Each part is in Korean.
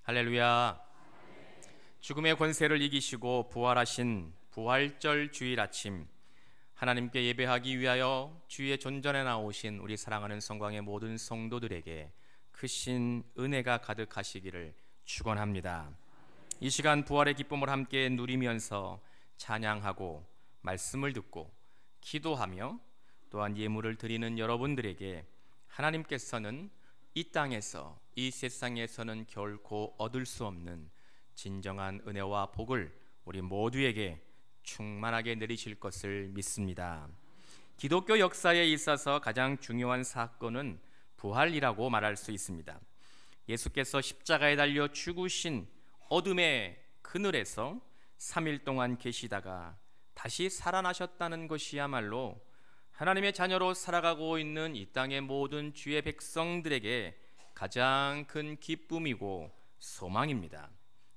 할렐루야. 죽음의 권세를 이기시고 부활하신 부활절 주일 아침, 하나님께 예배하기 위하여 주의 존전에 나오신 우리 사랑하는 성광의 모든 성도들에게 크신 은혜가 가득하시기를 축원합니다. 이 시간 부활의 기쁨을 함께 누리면서 찬양하고 말씀을 듣고 기도하며 또한 예물을 드리는 여러분들에게 하나님께서는 이 땅에서, 이 세상에서는 결코 얻을 수 없는 진정한 은혜와 복을 우리 모두에게 충만하게 내리실 것을 믿습니다. 기독교 역사에 있어서 가장 중요한 사건은 부활이라고 말할 수 있습니다. 예수께서 십자가에 달려 죽으신 어둠의 그늘에서 3일 동안 계시다가 다시 살아나셨다는 것이야말로 하나님의 자녀로 살아가고 있는 이 땅의 모든 주의 백성들에게 가장 큰 기쁨이고 소망입니다.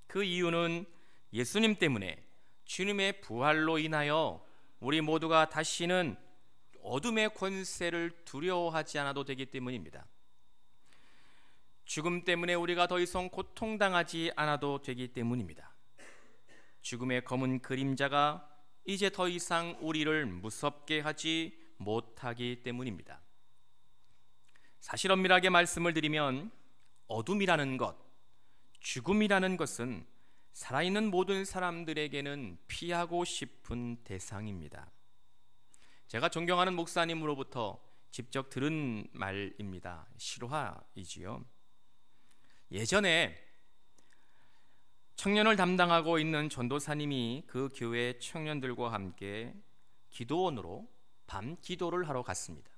그 이유는 예수님 때문에, 주님의 부활로 인하여 우리 모두가 다시는 어둠의 권세를 두려워하지 않아도 되기 때문입니다. 죽음 때문에 우리가 더 이상 고통당하지 않아도 되기 때문입니다. 죽음의 검은 그림자가 이제 더 이상 우리를 무섭게 하지 못하기 때문입니다. 사실 엄밀하게 말씀을 드리면 어둠이라는 것, 죽음이라는 것은 살아있는 모든 사람들에게는 피하고 싶은 대상입니다. 제가 존경하는 목사님으로부터 직접 들은 말입니다. 실화이지요. 예전에 청년을 담당하고 있는 전도사님이 그 교회 청년들과 함께 기도원으로 밤 기도를 하러 갔습니다.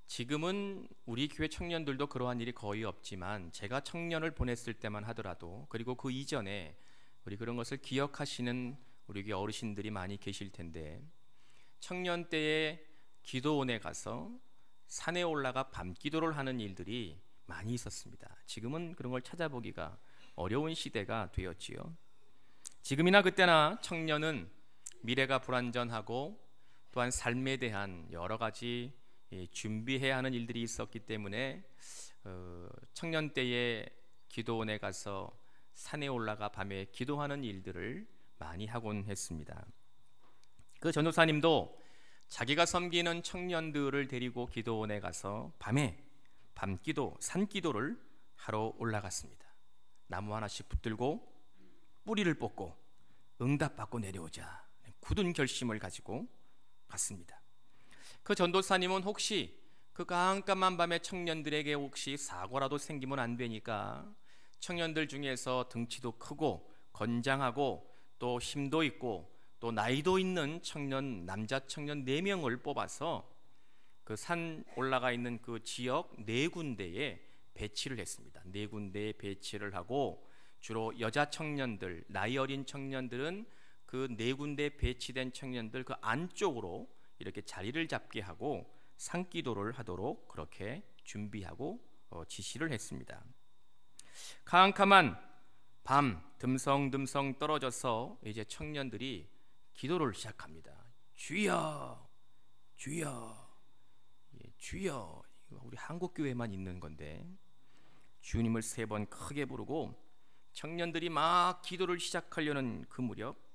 지금은 우리 교회 청년들도 그러한 일이 거의 없지만 제가 청년을 보냈을 때만 하더라도, 그리고 그 이전에 우리 그런 것을 기억하시는 우리 교회 어르신들이 많이 계실 텐데, 청년 때에 기도원에 가서 산에 올라가 밤 기도를 하는 일들이 많이 있었습니다. 지금은 그런 걸 찾아보기가 어려운 시대가 되었지요. 지금이나 그때나 청년은 미래가 불안전하고 또한 삶에 대한 여러 가지 준비해야 하는 일들이 있었기 때문에 청년 때에 기도원에 가서 산에 올라가 밤에 기도하는 일들을 많이 하곤 했습니다. 그 전도사님도 자기가 섬기는 청년들을 데리고 기도원에 가서 밤에 밤기도, 산기도를 하러 올라갔습니다. 나무 하나씩 붙들고 뿌리를 뽑고 응답받고 내려오자 굳은 결심을 가지고 갔습니다. 그 전도사님은 혹시 그 깜깜한 밤에 청년들에게 혹시 사고라도 생기면 안 되니까 청년들 중에서 등치도 크고 건장하고 또 힘도 있고 또 나이도 있는 청년, 남자 청년 4명을 뽑아서 그 산 올라가 있는 그 지역 4군데에 배치를 했습니다. 4군데에 배치를 하고 주로 여자 청년들, 나이 어린 청년들은 그 4군데 배치된 청년들 그 안쪽으로 이렇게 자리를 잡게 하고 산기도를 하도록 그렇게 준비하고 지시를 했습니다. 캄캄한 밤 듬성듬성 떨어져서 이제 청년들이 기도를 시작합니다. 주여, 주여, 주여. 우리 한국 교회만 있는 건데 주님을 3번 크게 부르고 청년들이 막 기도를 시작하려는 그 무렵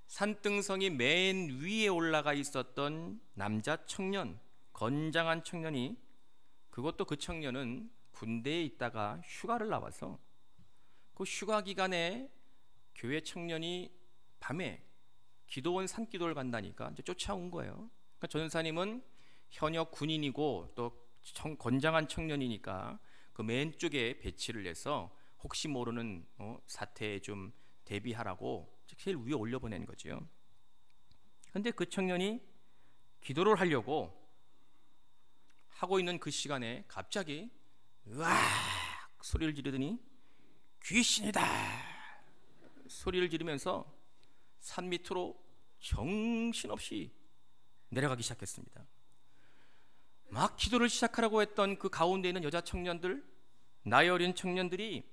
산등성이 맨 위에 올라가 있었던 남자 청년, 건장한 청년이, 그것도 그 청년은 군대에 있다가 휴가를 나와서 그 휴가 기간에 교회 청년이 밤에 기도원 산기도를 간다니까 이제 쫓아온 거예요. 그러니까 전사님은 현역 군인이고 또 건장한 청년이니까 그 맨 쪽에 배치를 해서 혹시 모르는 사태에 좀 대비하라고 제일 위에 올려보낸 거죠. 그런데 그 청년이 기도를 하려고 하고 있는 그 시간에 갑자기 으악 소리를 지르더니 귀신이다 소리를 지르면서 산 밑으로 정신없이 내려가기 시작했습니다. 막 기도를 시작하라고 했던 그 가운데 있는 여자 청년들, 나이 어린 청년들이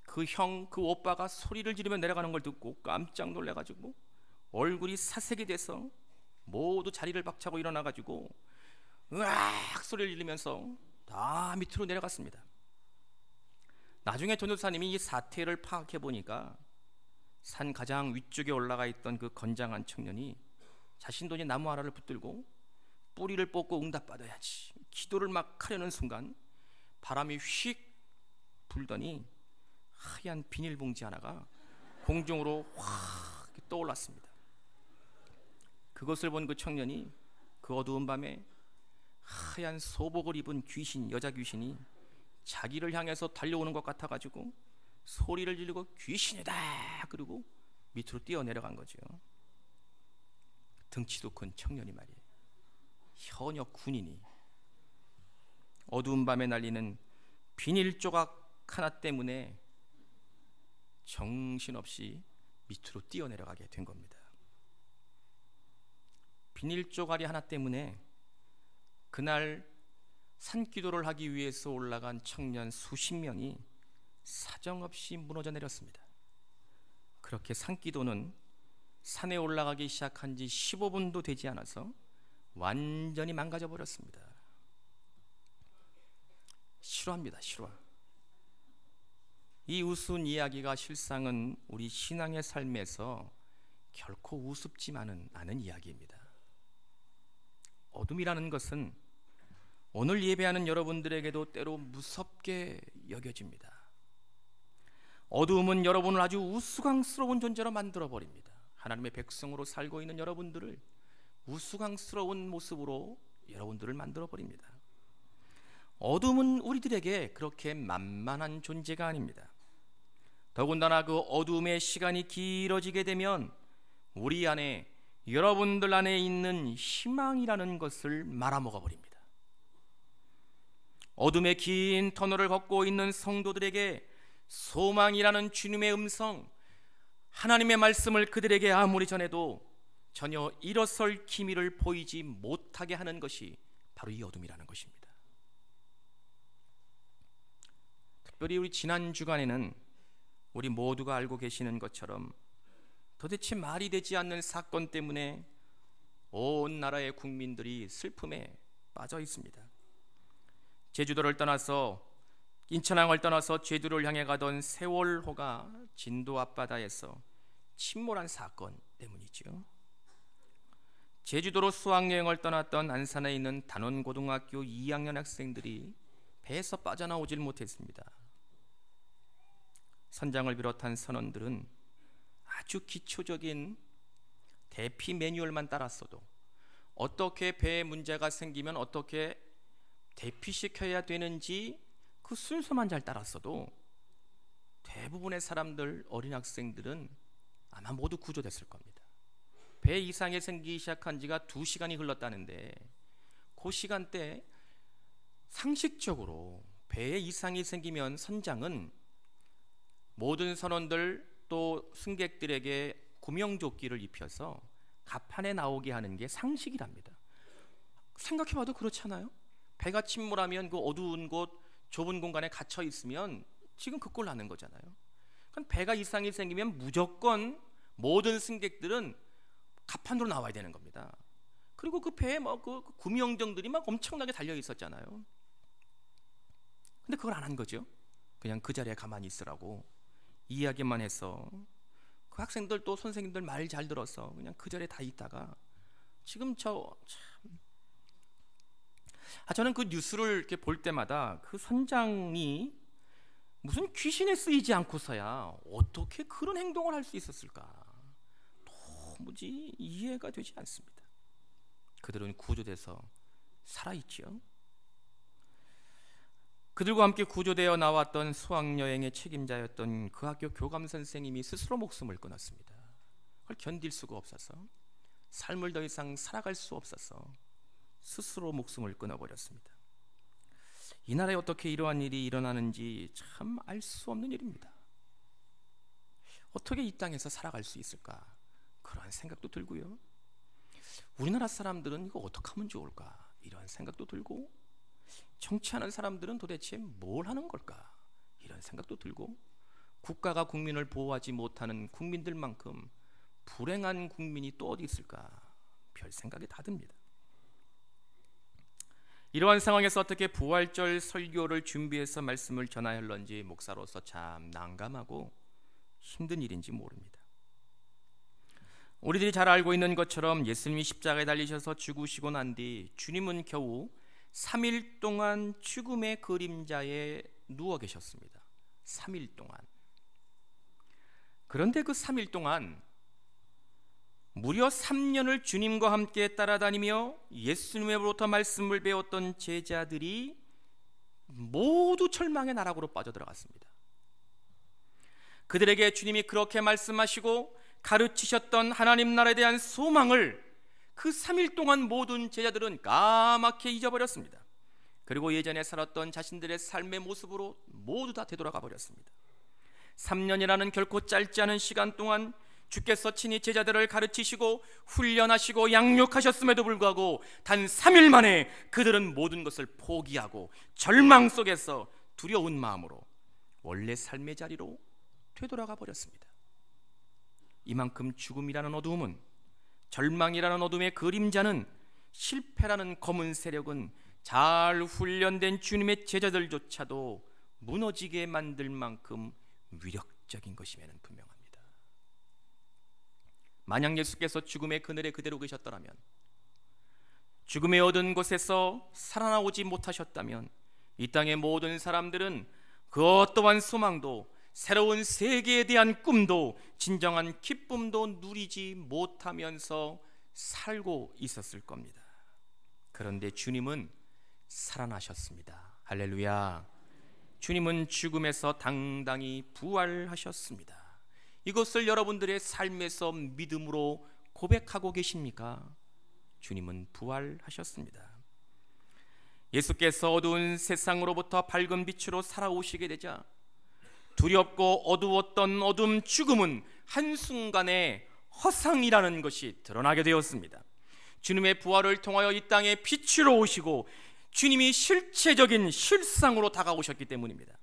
그 형, 그 오빠가 소리를 지르며 내려가는 걸 듣고 깜짝 놀래가지고 얼굴이 사색이 돼서 모두 자리를 박차고 일어나가지고 으악 소리를 지르면서 다 밑으로 내려갔습니다. 나중에 전도사님이 이 사태를 파악해 보니까 산 가장 위쪽에 올라가 있던 그 건장한 청년이 자신도 이제 나무 하나를 붙들고 뿌리를 뽑고 응답받아야지 기도를 막 하려는 순간 바람이 휙 불더니 하얀 비닐봉지 하나가 공중으로 확 떠올랐습니다. 그것을 본 그 청년이 그 어두운 밤에 하얀 소복을 입은 귀신, 여자 귀신이 자기를 향해서 달려오는 것 같아가지고 소리를 지르고 귀신이다 그리고 밑으로 뛰어내려간 거죠. 덩치도 큰 청년이 말이에요. 현역 군인이 어두운 밤에 날리는 비닐 조각 하나 때문에 정신없이 밑으로 뛰어내려가게 된 겁니다. 비닐 조각이 하나 때문에 그날 산기도를 하기 위해서 올라간 청년 수십 명이 사정없이 무너져 내렸습니다. 그렇게 산기도는 산에 올라가기 시작한 지 15분도 되지 않아서 완전히 망가져 버렸습니다. 실화입니다. 실화. 이 우스운 이야기가 실상은 우리 신앙의 삶에서 결코 우습지만은 않은 이야기입니다. 어둠이라는 것은 오늘 예배하는 여러분들에게도 때로 무섭게 여겨집니다. 어두움은 여러분을 아주 우스꽝스러운 존재로 만들어버립니다. 하나님의 백성으로 살고 있는 여러분들을 우스꽝스러운 모습으로 여러분들을 만들어버립니다. 어둠은 우리들에게 그렇게 만만한 존재가 아닙니다. 더군다나 그 어둠의 시간이 길어지게 되면 우리 안에, 여러분들 안에 있는 희망이라는 것을 말아먹어 버립니다. 어둠의 긴 터널을 걷고 있는 성도들에게 소망이라는 주님의 음성, 하나님의 말씀을 그들에게 아무리 전해도 전혀 일어설 기미를 보이지 못하게 하는 것이 바로 이 어둠이라는 것입니다. 특별히 우리 지난 주간에는 우리 모두가 알고 계시는 것처럼 도대체 말이 되지 않는 사건 때문에 온 나라의 국민들이 슬픔에 빠져 있습니다. 제주도를 떠나서 인천항을 떠나서 제주를 향해 가던 세월호가 진도 앞바다에서 침몰한 사건 때문이죠. 제주도로 수학여행을 떠났던 안산에 있는 단원고등학교 2학년 학생들이 배에서 빠져나오질 못했습니다. 선장을 비롯한 선원들은 아주 기초적인 대피 매뉴얼만 따랐어도 어떻게 배에 문제가 생기면 어떻게 대피시켜야 되는지 그 순서만 잘 따랐어도 대부분의 사람들, 어린 학생들은 아마 모두 구조됐을 겁니다. 배 이상이 생기기 시작한 지가 2시간이 흘렀다는데 그 시간대 상식적으로 배에 이상이 생기면 선장은 모든 선원들 또 승객들에게 구명조끼를 입혀서 갑판에 나오게 하는 게 상식이랍니다. 생각해봐도 그렇잖아요. 배가 침몰하면 그 어두운 곳, 좁은 공간에 갇혀 있으면 지금 그 꼴 나는 거잖아요. 그럼 배가 이상이 생기면 무조건 모든 승객들은 갑판으로 나와야 되는 겁니다. 그리고 그 배에 그 구명정들이 막 엄청나게 달려 있었잖아요. 근데 그걸 안 한 거죠. 그냥 그 자리에 가만히 있으라고 이야기만 해서 그 학생들 또 선생님들 말 잘 들어서 그냥 그 자리에 다 있다가 지금 저는 그 뉴스를 이렇게 볼 때마다 그 선장이 무슨 귀신에 쓰이지 않고서야 어떻게 그런 행동을 할 수 있었을까? 도무지 이해가 되지 않습니다. 그들은 구조돼서 살아있지요. 그들과 함께 구조되어 나왔던 수학여행의 책임자였던 그 학교 교감 선생님이 스스로 목숨을 끊었습니다. 그걸 견딜 수가 없어서, 삶을 더 이상 살아갈 수 없어서 스스로 목숨을 끊어버렸습니다. 이 나라에 어떻게 이러한 일이 일어나는지 참 알 수 없는 일입니다. 어떻게 이 땅에서 살아갈 수 있을까? 그러한 생각도 들고요. 우리나라 사람들은 이거 어떻게 하면 좋을까? 이런 생각도 들고, 정치하는 사람들은 도대체 뭘 하는 걸까? 이런 생각도 들고, 국가가 국민을 보호하지 못하는 국민들만큼 불행한 국민이 또 어디 있을까? 별 생각이 다 듭니다. 이러한 상황에서 어떻게 부활절 설교를 준비해서 말씀을 전해야 할런지 목사로서 참 난감하고 힘든 일인지 모릅니다. 우리들이 잘 알고 있는 것처럼 예수님이 십자가에 달리셔서 죽으시고 난 뒤 주님은 겨우 3일 동안 죽음의 그림자에 누워 계셨습니다. 3일 동안. 그런데 그 3일 동안 무려 3년을 주님과 함께 따라다니며 예수님으로부터 말씀을 배웠던 제자들이 모두 절망의 나락으로 빠져들어갔습니다. 그들에게 주님이 그렇게 말씀하시고 가르치셨던 하나님 나라에 대한 소망을 그 3일 동안 모든 제자들은 까맣게 잊어버렸습니다. 그리고 예전에 살았던 자신들의 삶의 모습으로 모두 다 되돌아가 버렸습니다. 3년이라는 결코 짧지 않은 시간 동안 주께서 친히 제자들을 가르치시고 훈련하시고 양육하셨음에도 불구하고 단 3일 만에 그들은 모든 것을 포기하고 절망 속에서 두려운 마음으로 원래 삶의 자리로 되돌아가 버렸습니다. 이만큼 죽음이라는 어두움은, 절망이라는 어둠의 그림자는, 실패라는 검은 세력은 잘 훈련된 주님의 제자들조차도 무너지게 만들 만큼 위력적인 것임에는 분명합니다. 만약 예수께서 죽음의 그늘에 그대로 계셨더라면, 죽음의 어두운 곳에서 살아나오지 못하셨다면 이 땅의 모든 사람들은 그 어떠한 소망도, 새로운 세계에 대한 꿈도, 진정한 기쁨도 누리지 못하면서 살고 있었을 겁니다. 그런데 주님은 살아나셨습니다. 할렐루야. 주님은 죽음에서 당당히 부활하셨습니다. 이것을 여러분들의 삶에서 믿음으로 고백하고 계십니까? 주님은 부활하셨습니다. 예수께서 어두운 세상으로부터 밝은 빛으로 살아오시게 되자 두렵고 어두웠던 어둠 죽음은 한순간에 허상이라는 것이 드러나게 되었습니다. 주님의 부활을 통하여 이 땅에 빛으로 오시고 주님이 실체적인 실상으로 다가오셨기 때문입니다.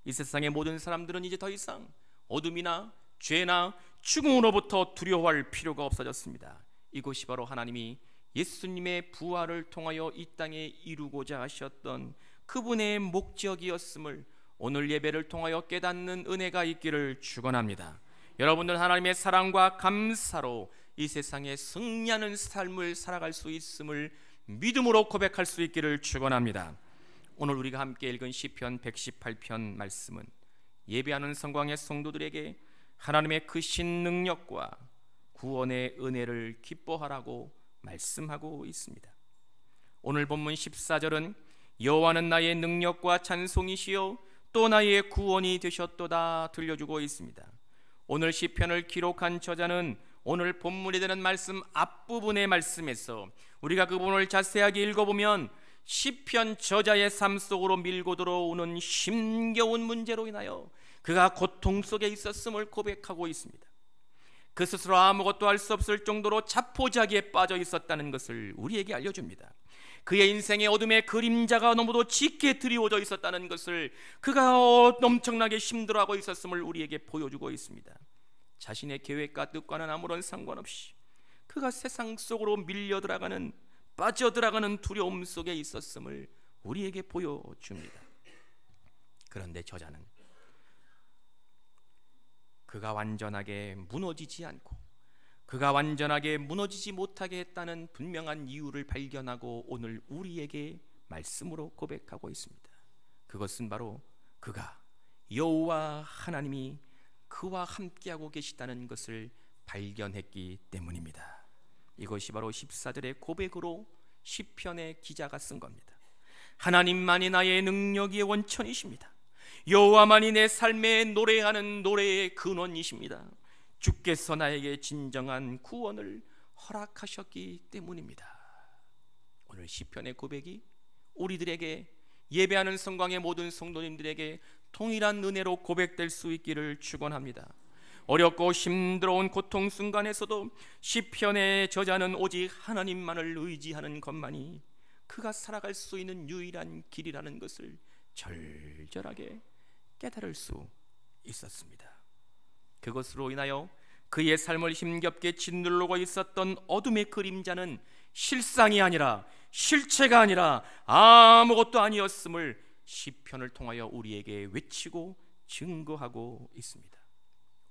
이 세상의 모든 사람들은 이제 더 이상 어둠이나 죄나 죽음으로부터 두려워할 필요가 없어졌습니다. 이것이 바로 하나님이 예수님의 부활을 통하여 이 땅에 이루고자 하셨던 그분의 목적이었음을 오늘 예배를 통하여 깨닫는 은혜가 있기를 축원합니다. 여러분들 하나님의 사랑과 감사로 이 세상에 승리하는 삶을 살아갈 수 있음을 믿음으로 고백할 수 있기를 축원합니다. 오늘 우리가 함께 읽은 시편 118편 말씀은 예배하는 성광의 성도들에게 하나님의 크신 능력과 구원의 은혜를 기뻐하라고 말씀하고 있습니다. 오늘 본문 14절은 여호와는 나의 능력과 찬송이시요 또 나의 구원이 되셨도다 들려주고 있습니다. 오늘 시편을 기록한 저자는 오늘 본문에 되는 말씀 앞부분의 말씀에서 우리가 그 부분을 자세하게 읽어보면 시편 저자의 삶 속으로 밀고 들어오는 힘겨운 문제로 인하여 그가 고통 속에 있었음을 고백하고 있습니다. 그 스스로 아무것도 할 수 없을 정도로 자포자기에 빠져 있었다는 것을 우리에게 알려줍니다. 그의 인생의 어둠의 그림자가 너무도 짙게 드리워져 있었다는 것을, 그가 엄청나게 힘들어하고 있었음을 우리에게 보여주고 있습니다. 자신의 계획과 뜻과는 아무런 상관없이 그가 세상 속으로 밀려들어가는, 빠져들어가는 두려움 속에 있었음을 우리에게 보여줍니다. 그런데 저자는 그가 완전하게 무너지지 않고 그가 완전하게 무너지지 못하게 했다는 분명한 이유를 발견하고 오늘 우리에게 말씀으로 고백하고 있습니다. 그것은 바로 그가 여호와 하나님이 그와 함께하고 계시다는 것을 발견했기 때문입니다. 이것이 바로 14절의 고백으로 시편의 기자가 쓴 겁니다. 하나님만이 나의 능력의 원천이십니다. 여호와만이 내 삶에 노래하는 노래의 근원이십니다. 주께서 나에게 진정한 구원을 허락하셨기 때문입니다. 오늘 시편의 고백이 우리들에게, 예배하는 성광의 모든 성도님들에게 동일한 은혜로 고백될 수 있기를 축원합니다. 어렵고 힘들어온 고통 순간에서도 시편의 저자는 오직 하나님만을 의지하는 것만이 그가 살아갈 수 있는 유일한 길이라는 것을 절절하게 깨달을 수 있었습니다. 그것으로 인하여 그의 삶을 힘겹게 짓누르고 있었던 어둠의 그림자는 실상이 아니라 실체가 아니라 아무것도 아니었음을 시편을 통하여 우리에게 외치고 증거하고 있습니다.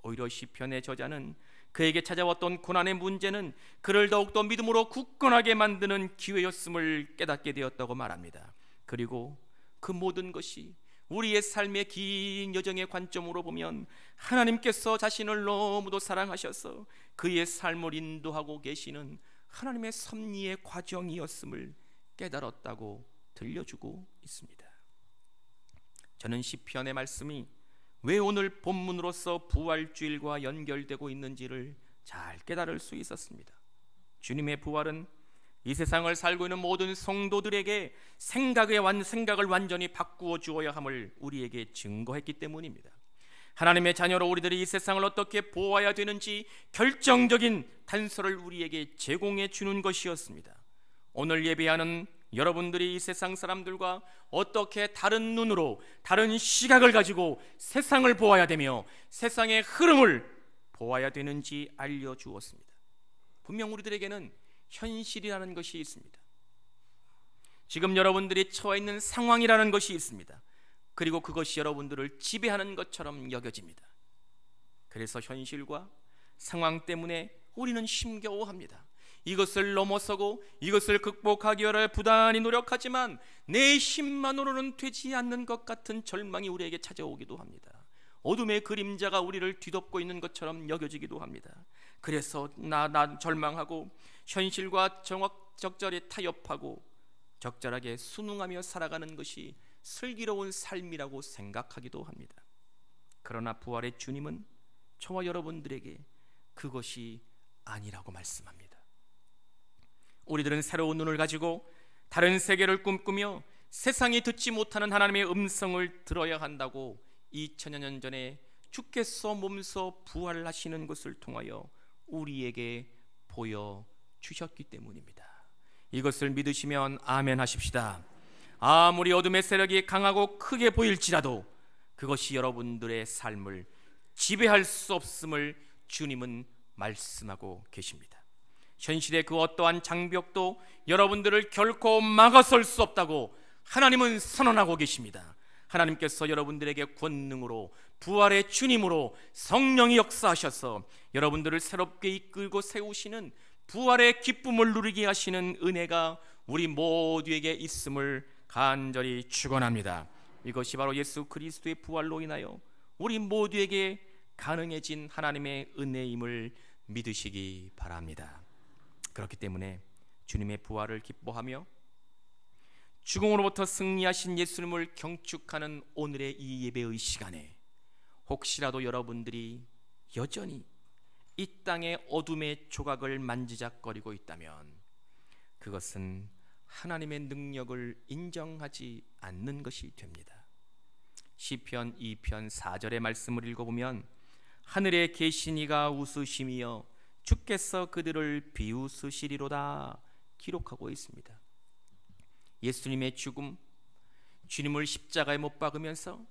오히려 시편의 저자는 그에게 찾아왔던 고난의 문제는 그를 더욱더 믿음으로 굳건하게 만드는 기회였음을 깨닫게 되었다고 말합니다. 그리고 그 모든 것이 우리의 삶의 긴 여정의 관점으로 보면 하나님께서 자신을 너무도 사랑하셔서 그의 삶을 인도하고 계시는 하나님의 섭리의 과정이었음을 깨달았다고 들려주고 있습니다. 저는 시편의 말씀이 왜 오늘 본문으로서 부활주일과 연결되고 있는지를 잘 깨달을 수 있었습니다. 주님의 부활은 이 세상을 살고 있는 모든 성도들에게 생각을 완전히 바꾸어 주어야 함을 우리에게 증거했기 때문입니다. 하나님의 자녀로 우리들이 이 세상을 어떻게 보아야 되는지 결정적인 단서를 우리에게 제공해 주는 것이었습니다. 오늘 예배하는 여러분들이 이 세상 사람들과 어떻게 다른 눈으로, 다른 시각을 가지고 세상을 보아야 되며 세상의 흐름을 보아야 되는지 알려주었습니다. 분명 우리들에게는 현실이라는 것이 있습니다. 지금 여러분들이 처해 있는 상황이라는 것이 있습니다. 그리고 그것이 여러분들을 지배하는 것처럼 여겨집니다. 그래서 현실과 상황 때문에 우리는 힘겨워합니다. 이것을 넘어서고 이것을 극복하기 위해 부단히 노력하지만 내 힘만으로는 되지 않는 것 같은 절망이 우리에게 찾아오기도 합니다. 어둠의 그림자가 우리를 뒤덮고 있는 것처럼 여겨지기도 합니다. 그래서 나 절망하고 현실과 적절히 타협하고 적절하게 순응하며 살아가는 것이 슬기로운 삶이라고 생각하기도 합니다. 그러나 부활의 주님은 저와 여러분들에게 그것이 아니라고 말씀합니다. 우리들은 새로운 눈을 가지고 다른 세계를 꿈꾸며 세상이 듣지 못하는 하나님의 음성을 들어야 한다고 2000여 년 전에 주께서 몸소 부활하시는 것을 통하여 우리에게 보여주셨기 때문입니다. 이것을 믿으시면 아멘 하십시다. 아무리 어둠의 세력이 강하고 크게 보일지라도 그것이 여러분들의 삶을 지배할 수 없음을 주님은 말씀하고 계십니다. 현실의 그 어떠한 장벽도 여러분들을 결코 막아설 수 없다고 하나님은 선언하고 계십니다. 하나님께서 여러분들에게 권능으로 부활의 주님으로 성령이 역사하셔서 여러분들을 새롭게 이끌고 세우시는 부활의 기쁨을 누리게 하시는 은혜가 우리 모두에게 있음을 간절히 축원합니다. 이것이 바로 예수 그리스도의 부활로 인하여 우리 모두에게 가능해진 하나님의 은혜임을 믿으시기 바랍니다. 그렇기 때문에 주님의 부활을 기뻐하며 죽음으로부터 승리하신 예수님을 경축하는 오늘의 이 예배의 시간에 혹시라도 여러분들이 여전히 이 땅의 어둠의 조각을 만지작거리고 있다면 그것은 하나님의 능력을 인정하지 않는 것이 됩니다. 시편 2편 4절의 말씀을 읽어보면 하늘에 계신 이가 웃으시며 주께서 그들을 비웃으시리로다 기록하고 있습니다. 예수님의 죽음, 주님을 십자가에 못 박으면서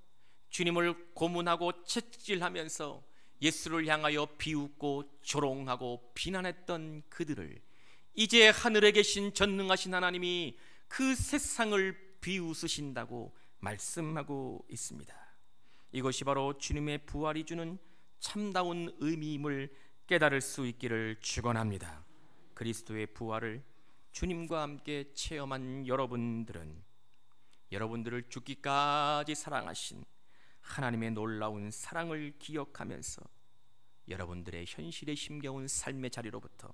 주님을 고문하고 채찍질하면서 예수를 향하여 비웃고 조롱하고 비난했던 그들을 이제 하늘에 계신 전능하신 하나님이 그 세상을 비웃으신다고 말씀하고 있습니다. 이것이 바로 주님의 부활이 주는 참다운 의미임을 깨달을 수 있기를 축원합니다. 그리스도의 부활을 주님과 함께 체험한 여러분들은 여러분들을 죽기까지 사랑하신 하나님의 놀라운 사랑을 기억하면서 여러분들의 현실에 힘겨운 삶의 자리로부터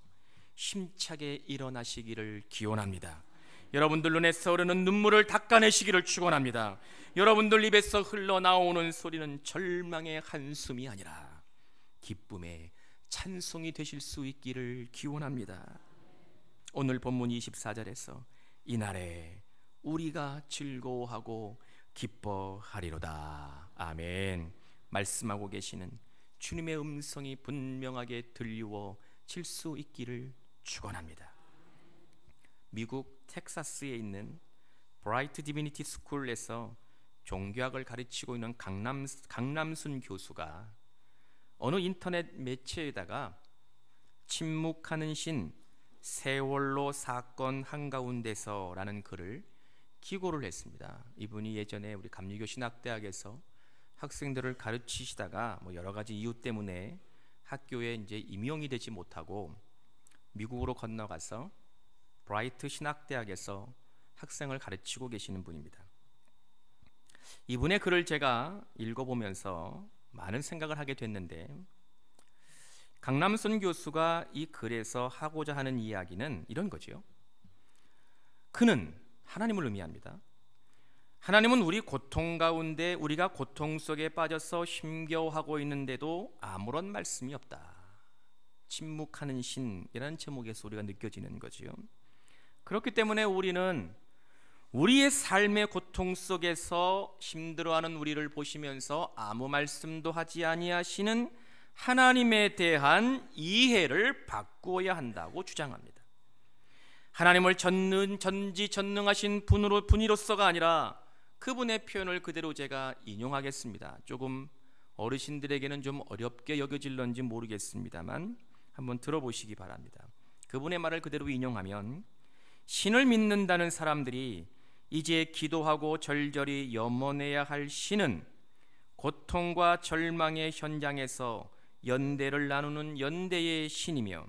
힘차게 일어나시기를 기원합니다. 여러분들 눈에서 흐르는 눈물을 닦아내시기를 축원합니다. 여러분들 입에서 흘러나오는 소리는 절망의 한숨이 아니라 기쁨의 찬송이 되실 수 있기를 기원합니다. 오늘 본문 24절에서 이날에 우리가 즐거워하고 기뻐하리로다 아멘 말씀하고 계시는 주님의 음성이 분명하게 들려질 수 있기를 축원합니다. 미국 텍사스에 있는 브라이트 디비니티 스쿨에서 종교학을 가르치고 있는 강남순 교수가 어느 인터넷 매체에다가 침묵하는 신 세월로 사건 한가운데서라는 글을 기고를 했습니다. 이분이 예전에 우리 감리교 신학대학에서 학생들을 가르치시다가 여러 가지 이유 때문에 학교에 이제 임용이 되지 못하고 미국으로 건너가서 브라이트 신학대학에서 학생을 가르치고 계시는 분입니다. 이분의 글을 제가 읽어보면서 많은 생각을 하게 됐는데, 강남순 교수가 이 글에서 하고자 하는 이야기는 이런 거지요. 그는 하나님을 의미합니다. 하나님은 우리 고통 가운데 우리가 고통 속에 빠져서 힘겨워하고 있는데도 아무런 말씀이 없다. 침묵하는 신이라는 제목에서 우리가 느껴지는 거지요. 그렇기 때문에 우리는 우리의 삶의 고통 속에서 힘들어하는 우리를 보시면서 아무 말씀도 하지 아니하시는 하나님에 대한 이해를 바꾸어야 한다고 주장합니다. 하나님을 전지전능하신 분이로서가 아니라 그분의 표현을 그대로 제가 인용하겠습니다. 조금 어르신들에게는 좀 어렵게 여겨질런지 모르겠습니다만 한번 들어보시기 바랍니다. 그분의 말을 그대로 인용하면, 신을 믿는다는 사람들이 이제 기도하고 절절히 염원해야 할 신은 고통과 절망의 현장에서 연대를 나누는 연대의 신이며,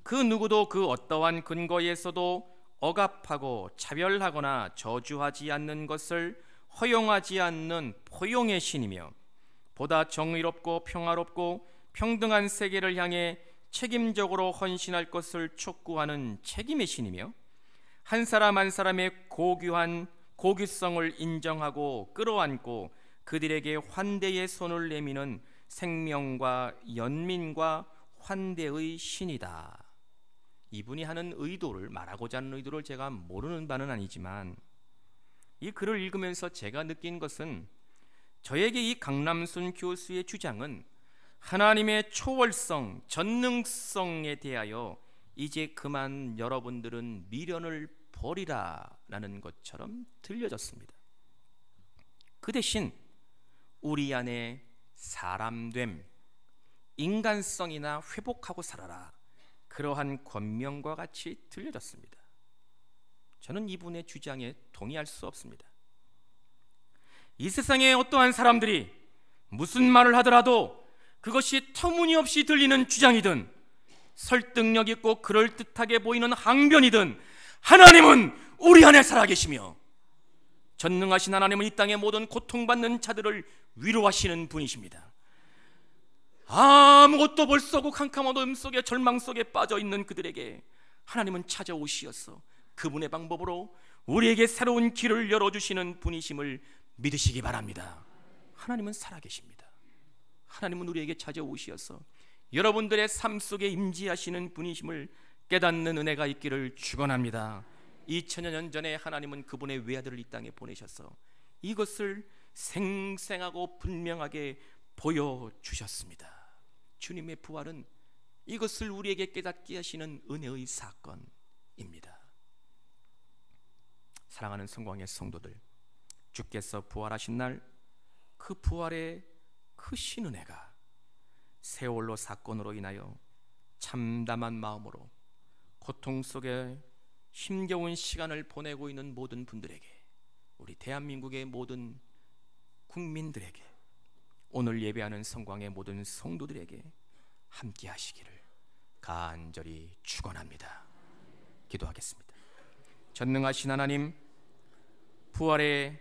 그 누구도 그 어떠한 근거에서도 억압하고 차별하거나 저주하지 않는 것을 허용하지 않는 포용의 신이며, 보다 정의롭고 평화롭고 평등한 세계를 향해 책임적으로 헌신할 것을 촉구하는 책임의 신이며, 한 사람 한 사람의 고귀성을 인정하고 끌어안고 그들에게 환대의 손을 내미는 생명과 연민과 환대의 신이다. 이분이 하는 의도를, 말하고자 하는 의도를 제가 모르는 바는 아니지만, 이 글을 읽으면서 제가 느낀 것은, 저에게 이 강남순 교수의 주장은 하나님의 초월성, 전능성에 대하여 이제 그만 여러분들은 미련을 버리라 라는 것처럼 들려졌습니다. 그 대신 우리 안에 사람됨, 인간성이나 회복하고 살아라, 그러한 권명과 같이 들려졌습니다. 저는 이분의 주장에 동의할 수 없습니다. 이 세상에 어떠한 사람들이 무슨 말을 하더라도 그것이 터무니없이 들리는 주장이든 설득력 있고 그럴듯하게 보이는 항변이든, 하나님은 우리 안에 살아계시며 전능하신 하나님은 이 땅의 모든 고통받는 자들을 위로하시는 분이십니다. 아무것도 볼 수 없고 캄캄한 어둠 속에 절망 속에 빠져있는 그들에게 하나님은 찾아오시어서 그분의 방법으로 우리에게 새로운 길을 열어주시는 분이심을 믿으시기 바랍니다. 하나님은 살아계십니다. 하나님은 우리에게 찾아오시어서 여러분들의 삶 속에 임재하시는 분이심을 깨닫는 은혜가 있기를 축원합니다. 2000여 년 전에 하나님은 그분의 외아들을 이 땅에 보내셔서 이것을 생생하고 분명하게 보여주셨습니다. 주님의 부활은 이것을 우리에게 깨닫게 하시는 은혜의 사건입니다. 사랑하는 성광의 성도들, 주께서 부활하신 날 그 부활의 그 신은혜가 세월로 사건으로 인하여 참담한 마음으로 고통 속에 힘겨운 시간을 보내고 있는 모든 분들에게, 우리 대한민국의 모든 국민들에게, 오늘 예배하는 성광의 모든 성도들에게 함께 하시기를 간절히 축원합니다. 기도하겠습니다. 전능하신 하나님, 부활의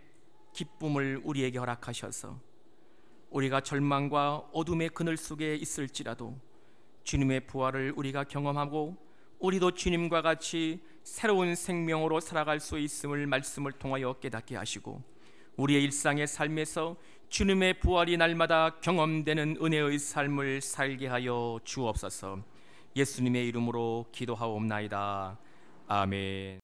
기쁨을 우리에게 허락하셔서 우리가 절망과 어둠의 그늘 속에 있을지라도 주님의 부활을 우리가 경험하고 우리도 주님과 같이 새로운 생명으로 살아갈 수 있음을 말씀을 통하여 깨닫게 하시고, 우리의 일상의 삶에서 주님의 부활이 날마다 경험되는 은혜의 삶을 살게 하여 주옵소서. 예수님의 이름으로 기도하옵나이다. 아멘.